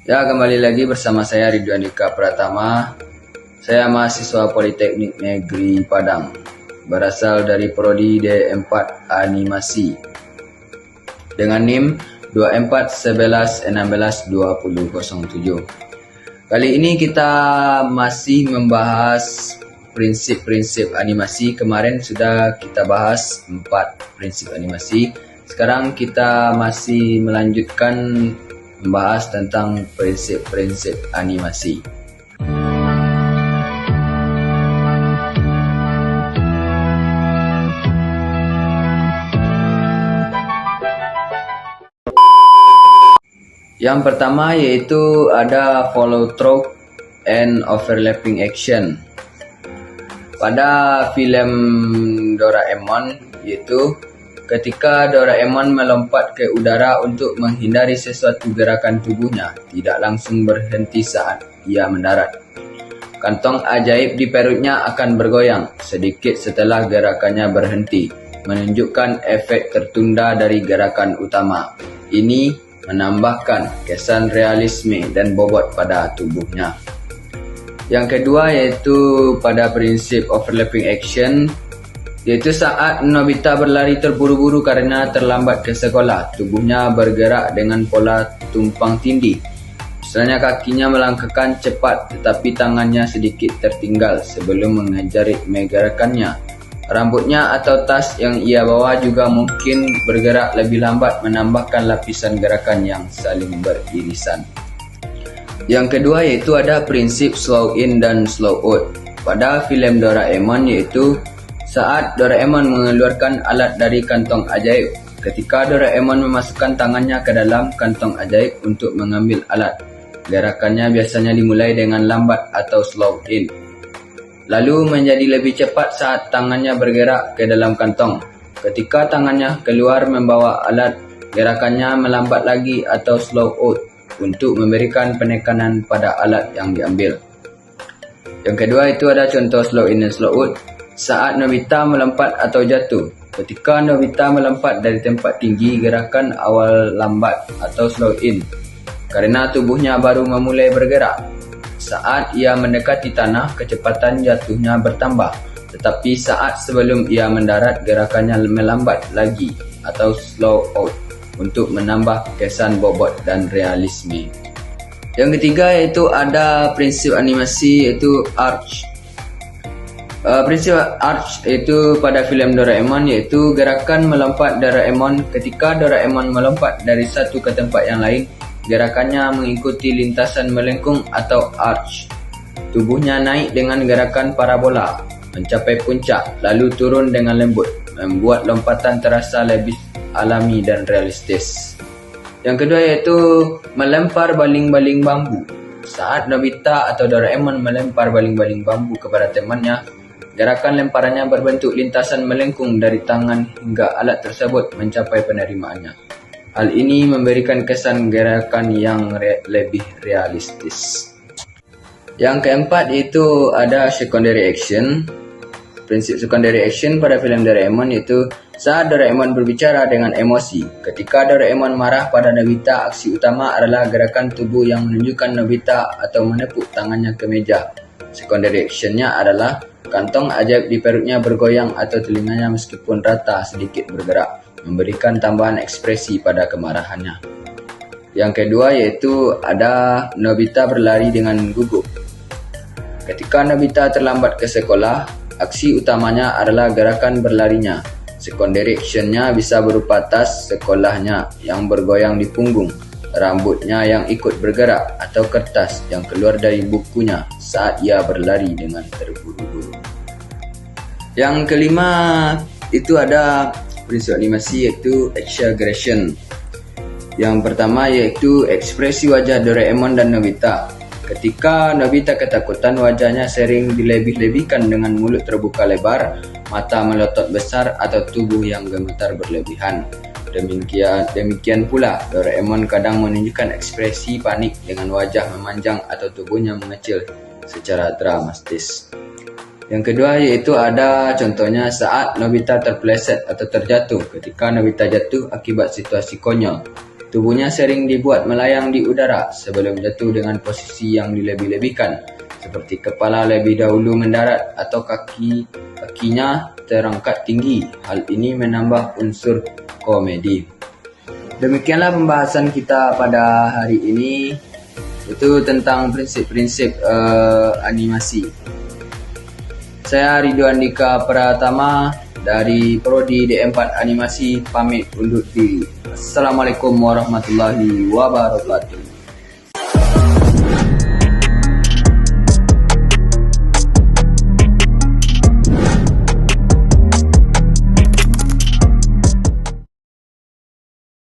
Ya, kembali lagi bersama saya Ridwan Dika Pratama. Saya mahasiswa Politeknik Negeri Padang, berasal dari Prodi D4 Animasi dengan NIM 2411162007. Kali ini kita masih membahas prinsip-prinsip animasi. Kemarin sudah kita bahas 4 prinsip animasi. Sekarang kita masih melanjutkan membahas tentang prinsip-prinsip animasi. Yang pertama yaitu ada follow through and overlapping action. Pada film Doraemon yaitu ketika Doraemon melompat ke udara untuk menghindari sesuatu gerakan tubuhnya tidak langsung berhenti saat ia mendarat. Kantong ajaib di perutnya akan bergoyang sedikit setelah gerakannya berhenti, menunjukkan efek tertunda dari gerakan utama. Ini menambahkan kesan realisme dan bobot pada tubuhnya. Yang kedua yaitu pada prinsip overlapping action, yaitu saat Nobita berlari terburu-buru karena terlambat ke sekolah, tubuhnya bergerak dengan pola tumpang tindih. Misalnya kakinya melangkahkan cepat tetapi tangannya sedikit tertinggal sebelum mengejar ritme gerakannya. Rambutnya atau tas yang ia bawa juga mungkin bergerak lebih lambat, menambahkan lapisan gerakan yang saling beririsan. Yang kedua yaitu ada prinsip slow in dan slow out. Pada filem Doraemon yaitu saat Doraemon mengeluarkan alat dari kantong ajaib, ketika Doraemon memasukkan tangannya ke dalam kantong ajaib untuk mengambil alat, gerakannya biasanya dimulai dengan lambat atau slow in, lalu menjadi lebih cepat saat tangannya bergerak ke dalam kantong. Ketika tangannya keluar membawa alat, gerakannya melambat lagi atau slow out untuk memberikan penekanan pada alat yang diambil. Yang kedua itu ada contoh slow in dan slow out. Saat Nobita melompat atau jatuh, ketika Nobita melompat dari tempat tinggi, gerakan awal lambat atau slow in karena tubuhnya baru memulai bergerak. Saat ia mendekati tanah, kecepatan jatuhnya bertambah, tetapi saat sebelum ia mendarat, gerakannya melambat lagi atau slow out untuk menambah kesan bobot dan realisme. Yang ketiga yaitu ada prinsip animasi yaitu arch. Prinsip arch itu pada filem Doraemon yaitu gerakan melompat Doraemon. Ketika Doraemon melompat dari satu ke tempat yang lain, gerakannya mengikuti lintasan melengkung atau arch. Tubuhnya naik dengan gerakan parabola, mencapai puncak, lalu turun dengan lembut, membuat lompatan terasa lebih alami dan realistis. Yang kedua yaitu melempar baling-baling bambu. Saat Nobita atau Doraemon melempar baling-baling bambu kepada temannya, gerakan lemparannya berbentuk lintasan melengkung dari tangan hingga alat tersebut mencapai penerimaannya. Hal ini memberikan kesan gerakan yang lebih realistis. Yang keempat itu ada secondary action. Prinsip secondary action pada filem Doraemon yaitu saat Doraemon berbicara dengan emosi. Ketika Doraemon marah pada Nobita, aksi utama adalah gerakan tubuh yang menunjukkan Nobita atau menepuk tangannya ke meja. Secondary actionnya adalah kantong ajaib di perutnya bergoyang atau telinganya meskipun rata sedikit bergerak, memberikan tambahan ekspresi pada kemarahannya. Yang kedua yaitu ada Nobita berlari dengan gugup. Ketika Nobita terlambat ke sekolah, aksi utamanya adalah gerakan berlarinya. Secondary actionnya bisa berupa tas sekolahnya yang bergoyang di punggung, rambutnya yang ikut bergerak, atau kertas yang keluar dari bukunya saat ia berlari dengan terburu-buru. Yang kelima itu ada prinsip animasi yaitu exaggeration. Yang pertama yaitu ekspresi wajah Doraemon dan Nobita. Ketika Nobita ketakutan, wajahnya sering dilebih-lebihkan dengan mulut terbuka lebar, mata melotot besar atau tubuh yang gemetar berlebihan. Demikian pula Doraemon kadang menunjukkan ekspresi panik dengan wajah memanjang atau tubuhnya mengecil secara dramatis. Yang kedua yaitu ada contohnya saat Nobita terpeleset atau terjatuh. Ketika Nobita jatuh akibat situasi konyol, Tubuhnya sering dibuat melayang di udara sebelum jatuh dengan posisi yang dilebih-lebihkan, seperti kepala lebih dahulu mendarat atau kakinya terangkat tinggi. Hal ini menambah unsur komedi. Demikianlah pembahasan kita pada hari ini, itu tentang prinsip-prinsip animasi. Saya Ridwan Dika Pratama dari Prodi D4 Animasi pamit undur diri. Assalamualaikum warahmatullahi wabarakatuh.